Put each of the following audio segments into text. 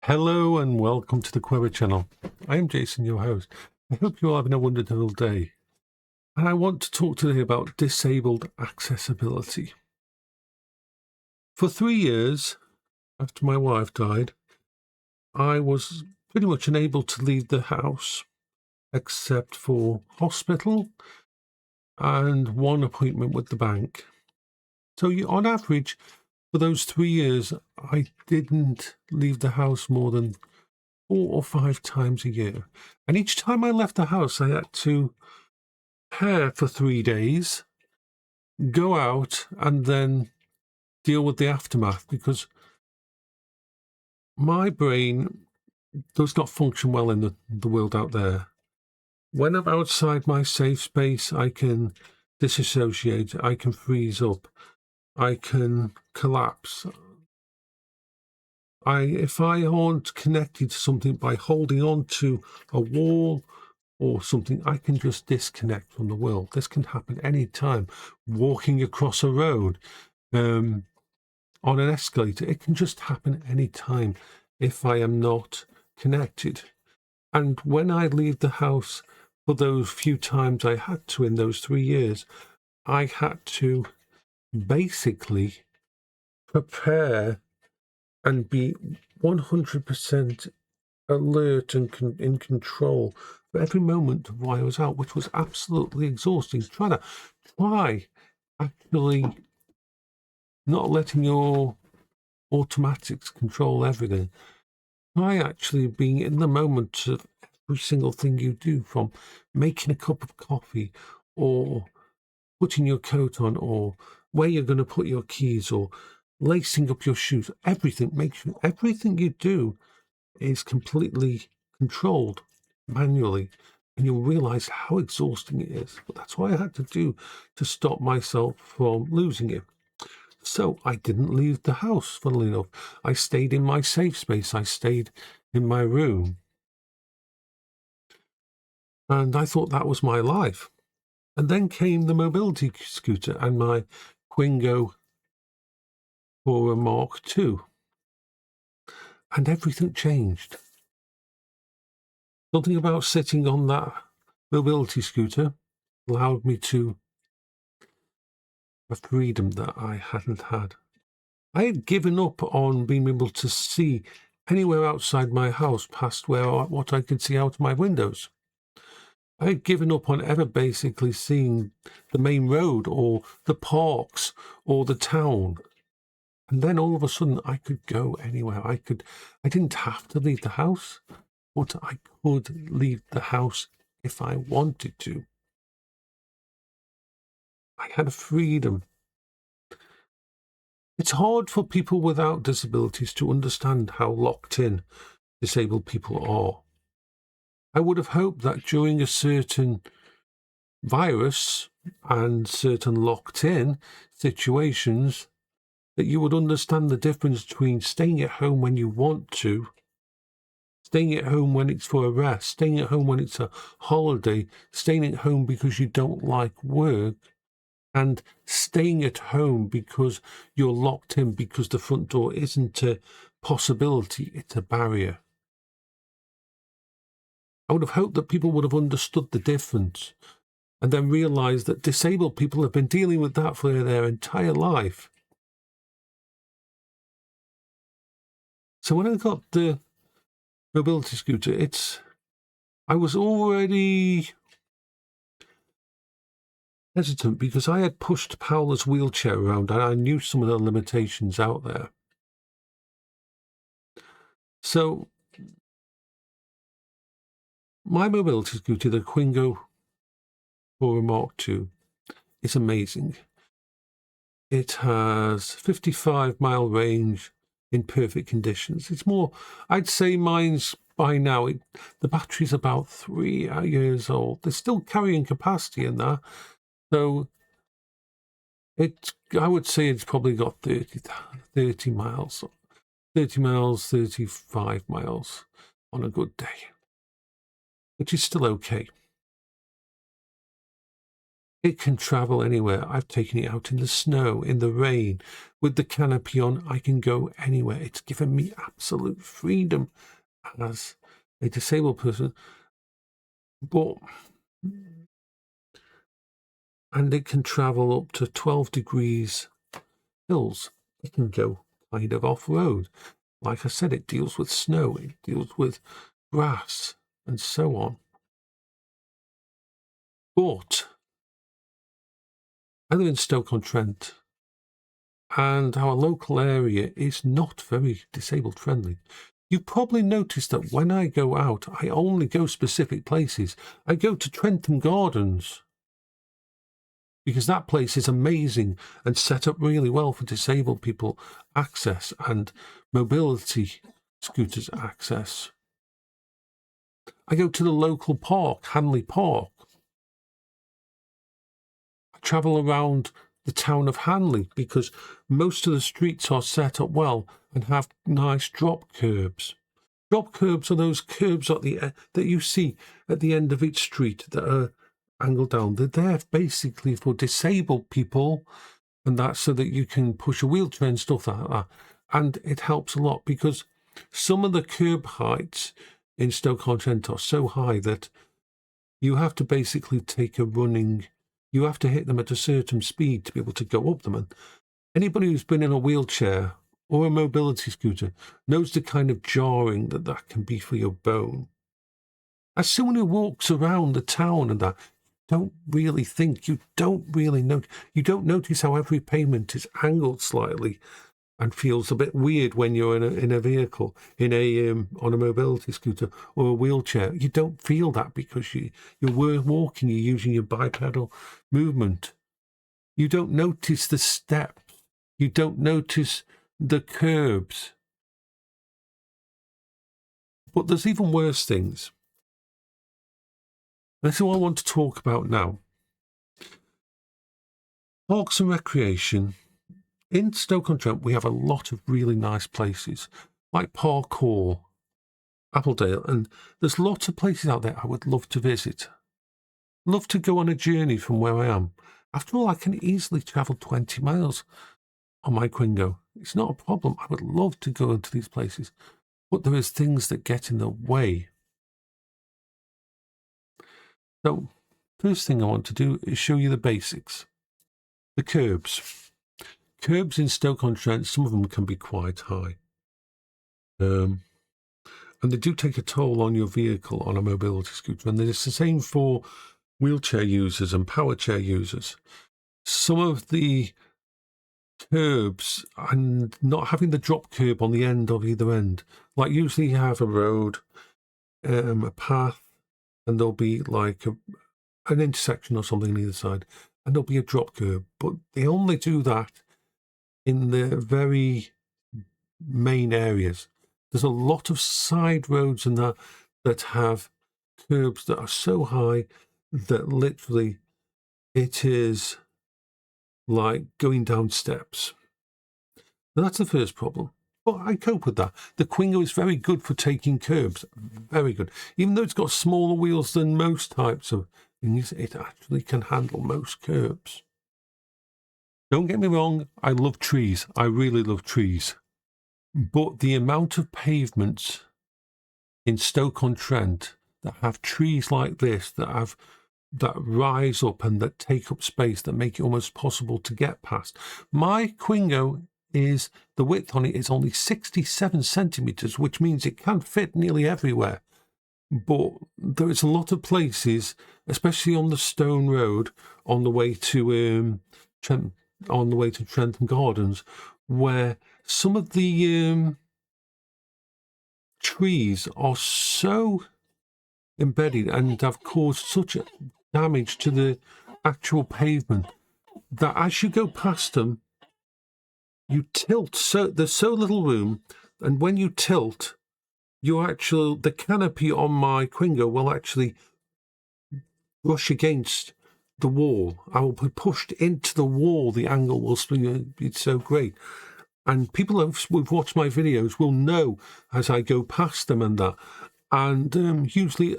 Hello and welcome to the Query channel. I am Jason, your host. I hope you're having a wonderful day. And I want to talk today about disabled accessibility. For 3 years, after my wife died, I was pretty much unable to leave the house, except for hospital and one appointment with the bank. So on average, for those 3 years, I didn't leave the house more than 4 or 5 times a year. And each time I left the house, I had to prepare for 3 days, go out, and then deal with the aftermath, because my brain does not function well in the world out there. When I'm outside my safe space, I can disassociate, I can freeze up, I can collapse. If I aren't connected to something by holding on to a wall or something, I can just disconnect from the world. This can happen any time. Walking across a road, on an escalator, it can just happen any time if I am not connected. And when I leave the house, for those few times I had to in those 3 years, I had to basically prepare and be 100% alert and in control for every moment of why I was out, which was absolutely exhausting. Try actually not letting your automatics control everything. Try actually being in the moment of every single thing you do, from making a cup of coffee or putting your coat on, or where you're going to put your keys, or lacing up your shoes. Everything, make sure everything you do is completely controlled manually, and you'll realize how exhausting it is. But that's what I had to do to stop myself from losing it. So I didn't leave the house, funnily enough. I stayed in my safe space. I stayed in my room. And I thought that was my life. And then came the mobility scooter and my Quingo for a Mark II. And everything changed. Something about sitting on that mobility scooter allowed me to a freedom that I hadn't had. I had given up on being able to see anywhere outside my house past what I could see out of my windows. I had given up on ever basically seeing the main road or the parks or the town. And then all of a sudden I could go anywhere. I didn't have to leave the house, but I could leave the house if I wanted to. I had a freedom. It's hard for people without disabilities to understand how locked in disabled people are. I would have hoped that during a certain virus and certain locked in situations, that you would understand the difference between staying at home when you want to, staying at home when it's for a rest, staying at home when it's a holiday, staying at home because you don't like work, and staying at home because you're locked in, because the front door isn't a possibility, it's a barrier. I would have hoped that people would have understood the difference and then realised that disabled people have been dealing with that for their entire life. So when I got the mobility scooter, I was already hesitant because I had pushed Paola's wheelchair around and I knew some of the limitations out there. So my mobility scooter, the Quingo for a Mark II, is amazing. It has 55-mile range in perfect conditions. It's more, I'd say mine's by now, the battery's about 3 years old. They're still carrying capacity in that. So I would say it's probably got 30 miles, 35 miles on a good day, which is still okay. It can travel anywhere. I've taken it out in the snow, in the rain. With the canopy on, I can go anywhere. It's given me absolute freedom as a disabled person. And it can travel up to 12 degrees hills. It can go kind of off-road. Like I said, it deals with snow, it deals with grass, and so on. But I live in Stoke-on-Trent, and our local area is not very disabled friendly. You probably noticed that when I go out, I only go specific places. I go to Trent Gardens, because that place is amazing and set up really well for disabled people access and mobility scooters access. I go to the local park, Hanley Park. I travel around the town of Hanley because most of the streets are set up well and have nice drop curbs. Drop curbs are those curbs at that you see at the end of each street that are angled down. They're there basically for disabled people, and that's so that you can push a wheelchair and stuff like that. And it helps a lot because some of the curb heights in Stoke-on-Trent are so high that you have to basically you have to hit them at a certain speed to be able to go up them. And anybody who's been in a wheelchair or a mobility scooter knows the kind of jarring that can be for your bone. As someone who walks around the town and that, you don't notice how every pavement is angled slightly and feels a bit weird when you're in a vehicle, on a mobility scooter or a wheelchair. You don't feel that because you're walking, you're using your bipedal movement. You don't notice the steps. You don't notice the curbs. But there's even worse things. This is what I want to talk about now. Parks and recreation. In Stoke-on-Trent, we have a lot of really nice places, like Parkour, Appledale, and there's lots of places out there I would love to visit. Love to go on a journey from where I am. After all, I can easily travel 20 miles on my Quingo. It's not a problem. I would love to go into these places, but there is things that get in the way. So, first thing I want to do is show you the basics. The curbs. Curbs in Stoke-on-Trent, some of them can be quite high. And they do take a toll on your vehicle on a mobility scooter. And it's the same for wheelchair users and power chair users. Some of the curbs and not having the drop curb on the end of either end. Like usually you have a road, a path, and there'll be like an intersection or something on either side, and there'll be a drop curb. But they only do that in the very main areas. There's a lot of side roads and that have curbs that are so high that literally it is like going down steps. Now that's the first problem. But I cope with that. The Quingo is very good for taking curbs. Very good. Even though it's got smaller wheels than most types of things, it actually can handle most curbs. Don't get me wrong, I love trees. I really love trees. But the amount of pavements in Stoke-on-Trent that have trees like this, that rise up and that take up space, that make it almost possible to get past. My Quingo the width on it is only 67 centimetres, which means it can fit nearly everywhere. But there is a lot of places, especially on the Stone Road, on the way to Trent Gardens, where some of the trees are so embedded and have caused such damage to the actual pavement that as you go past them, you tilt. So there's so little room, and when you tilt, the canopy on my Quingo will actually brush against the wall. I will be pushed into the wall. The angle will be so great. And people who've watched my videos will know as I go past them and that. And usually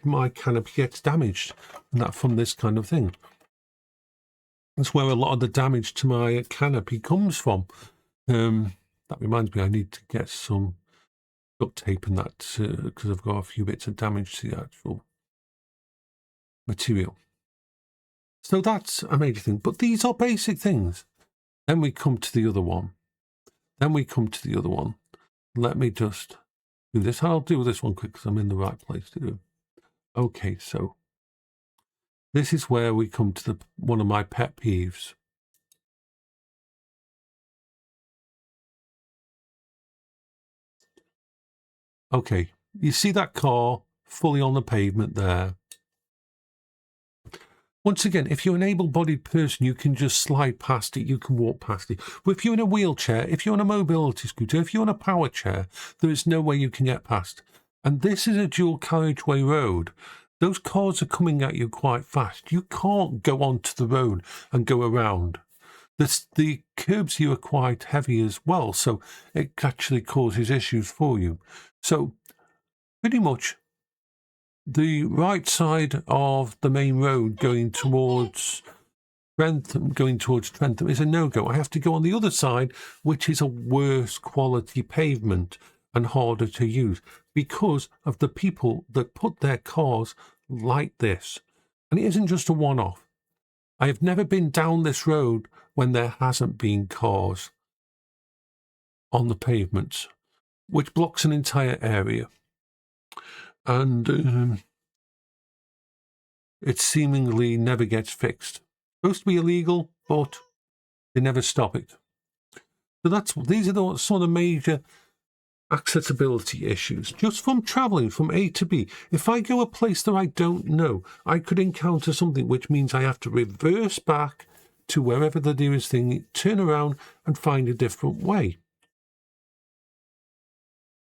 my canopy gets damaged and that from this kind of thing. That's where a lot of the damage to my canopy comes from. That reminds me, I need to get some duct tape and that, because I've got a few bits of damage to the actual material. So that's a major thing. But these are basic things. Then we come to the other one. Let me just do this. I'll do this one quick because I'm in the right place to do it. Okay, so this is where we come to one of my pet peeves. Okay, you see that car fully on the pavement there. Once again, if you're an able-bodied person, you can just slide past it, you can walk past it. But if you're in a wheelchair, if you're on a mobility scooter, if you're on a power chair, there is no way you can get past. And this is a dual carriageway road. Those cars are coming at you quite fast. You can't go onto the road and go around. The curbs here are quite heavy as well, so it actually causes issues for you. So pretty much the right side of the main road going towards Trentham is a no-go. I have to go on the other side, which is a worse quality pavement and harder to use because of the people that put their cars like this. And it isn't just a one-off. I have never been down this road when there hasn't been cars on the pavements, which blocks an entire area. And it seemingly never gets fixed. Supposed to be illegal, but they never stop it. So these are some of the major accessibility issues. Just from travelling from A to B. If I go a place that I don't know, I could encounter something which means I have to reverse back to wherever the nearest thing, turn around and find a different way.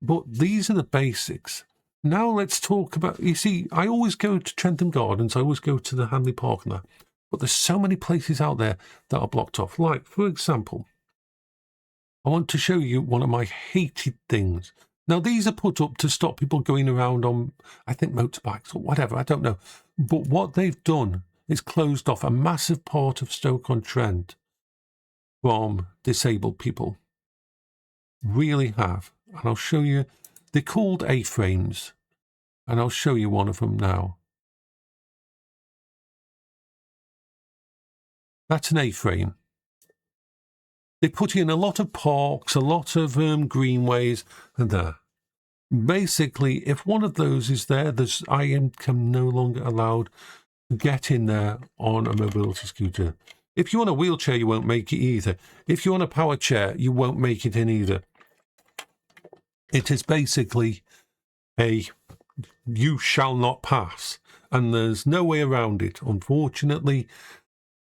But these are the basics. Now let's talk about, you see, I always go to Trentham Gardens, I always go to the Hanley Park and that, but there's so many places out there that are blocked off. Like, for example, I want to show you one of my hated things. Now, these are put up to stop people going around on, I think, motorbikes or whatever, I don't know. But what they've done is closed off a massive part of Stoke-on-Trent from disabled people. Really have. And I'll show you. They're called A-frames, and I'll show you one of them now. That's an A-frame. They put in a lot of parks, a lot of greenways, and that. Basically, if one of those is there, I am no longer allowed to get in there on a mobility scooter. If you're on a wheelchair, you won't make it either. If you're on a power chair, you won't make it in either. It is basically you shall not pass, and there's no way around it. Unfortunately,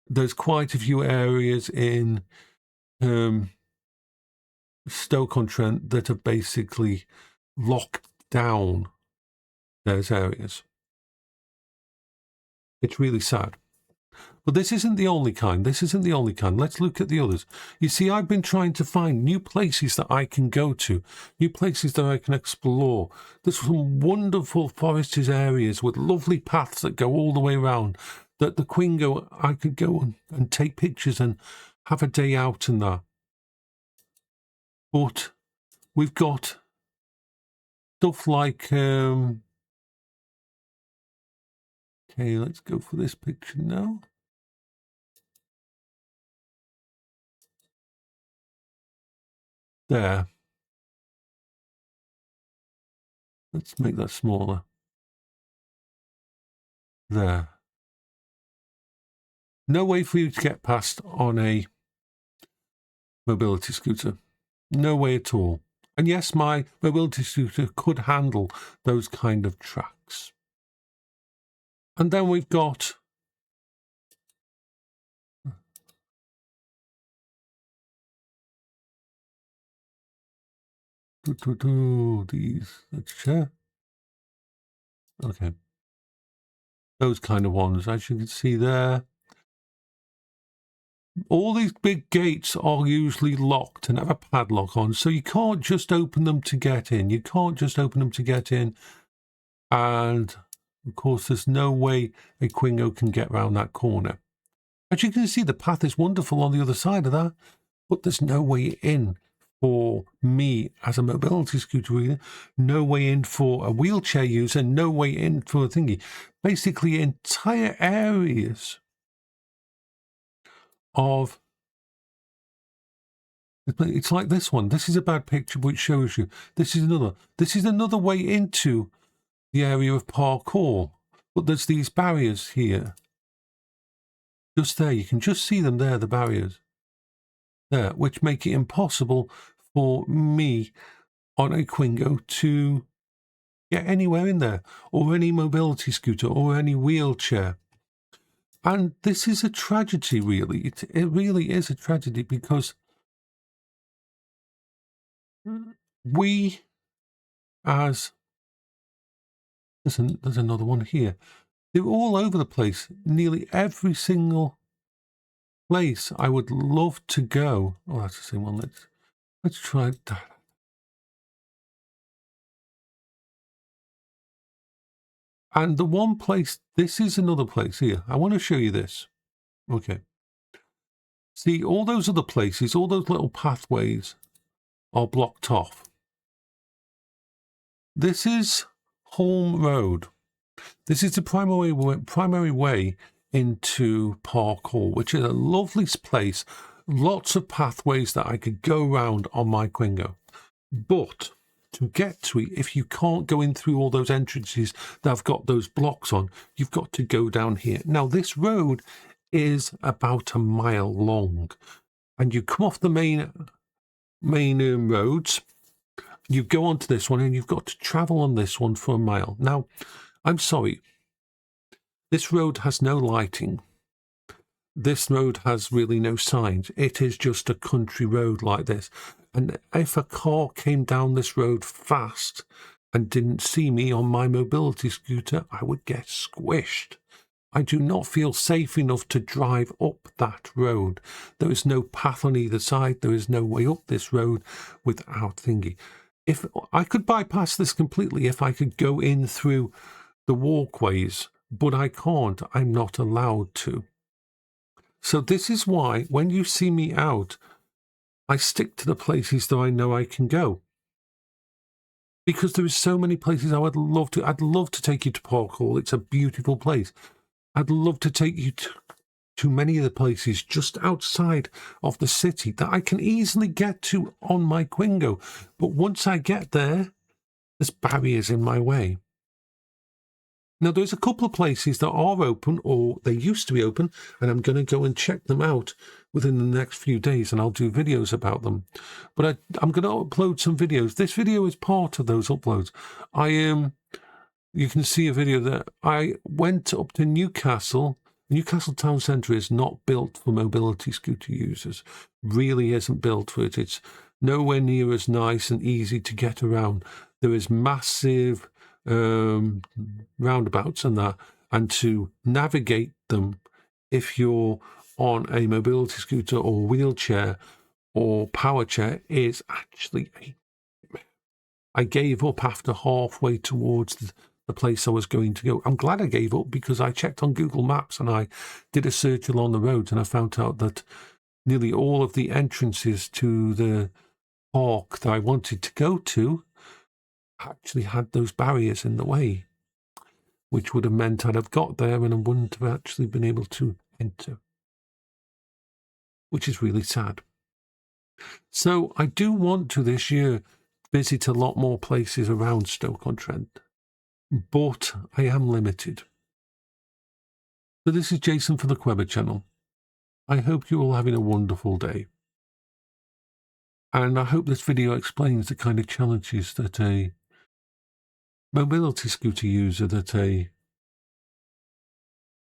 there's quite a few areas in Stoke-on-Trent that are basically locked down those areas. It's really sad. But this isn't the only kind. Let's look at the others. You see, I've been trying to find new places that I can go to, new places that I can explore. There's some wonderful forested areas with lovely paths that go all the way around, that the Quingo, I could go and take pictures and have a day out and that. But we've got stuff like, okay, let's go for this picture now. There. Let's make that smaller. There. No way for you to get past on a mobility scooter. No way at all. And yes, my mobility scooter could handle those kind of tracks. And then we've got these. Let's share. Okay. Those kind of ones, as you can see there. All these big gates are usually locked and have a padlock on, so you can't just open them to get in. And, of course, there's no way a Quingo can get round that corner. As you can see, the path is wonderful on the other side of that, but there's no way in for me as a mobility scooter user, no way in for a wheelchair user, no way in for a thingy. Basically, entire areas of, it's like this one. This is a bad picture, which shows you. This is another way into the area of parkour, but there's these barriers here. Just there, you can just see them there, the barriers there, which make it impossible for me on a Quingo to get anywhere in there, or any mobility scooter, or any wheelchair. And this is a tragedy, really. It really is a tragedy, because we, as there's another one here. They're all over the place. Nearly every single place I would love to go. Oh, that's the same one. Let's try that. And the one place, this is another place here. I want to show you this. Okay. See, all those other places, all those little pathways are blocked off. This is Holme Road. This is the primary way into Parkour, which is a lovely place. Lots of pathways that I could go around on my Quingo. But to get to it, if you can't go in through all those entrances that have got those blocks on, you've got to go down here. Now, this road is about a mile long, and you come off the main roads, you go onto this one, and you've got to travel on this one for a mile. Now, I'm sorry, this road has no lighting. This road has really no signs. It is just a country road like this. And if a car came down this road fast and didn't see me on my mobility scooter, I would get squished. I do not feel safe enough to drive up that road. There is no path on either side. There is no way up this road without thingy. If I could bypass this completely, if I could go in through the walkways, but I can't. I'm not allowed to. So this is why when you see me out, I stick to the places that I know I can go. Because there is so many places I'd love to take you to Parkour. It's a beautiful place. I'd love to take you to many of the places just outside of the city that I can easily get to on my Quingo. But once I get there, there's barriers in my way. Now, there's a couple of places that are open, or they used to be open, and I'm going to go and check them out within the next few days, and I'll do videos about them. But I'm going to upload some videos. This video is part of those uploads. You can see a video that I went up to Newcastle. Newcastle town centre is not built for mobility scooter users. Really isn't built for it. It's nowhere near as nice and easy to get around. There is massive roundabouts and that, and to navigate them if you're on a mobility scooter or wheelchair or power chair is actually I gave up after halfway towards the place I was going to go. I'm glad I gave up, because I checked on Google Maps and I did a search along the roads, and I found out that nearly all of the entrances to the park that I wanted to go to actually had those barriers in the way, which would have meant I'd have got there and I wouldn't have actually been able to enter, which is really sad. So I do want to this year visit a lot more places around Stoke-on-Trent, but I am limited. So this is Jason for the Queber channel. I hope you're all having a wonderful day. And I hope this video explains the kind of challenges that a mobility scooter user, that a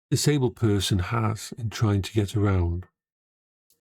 disabled person has in trying to get around.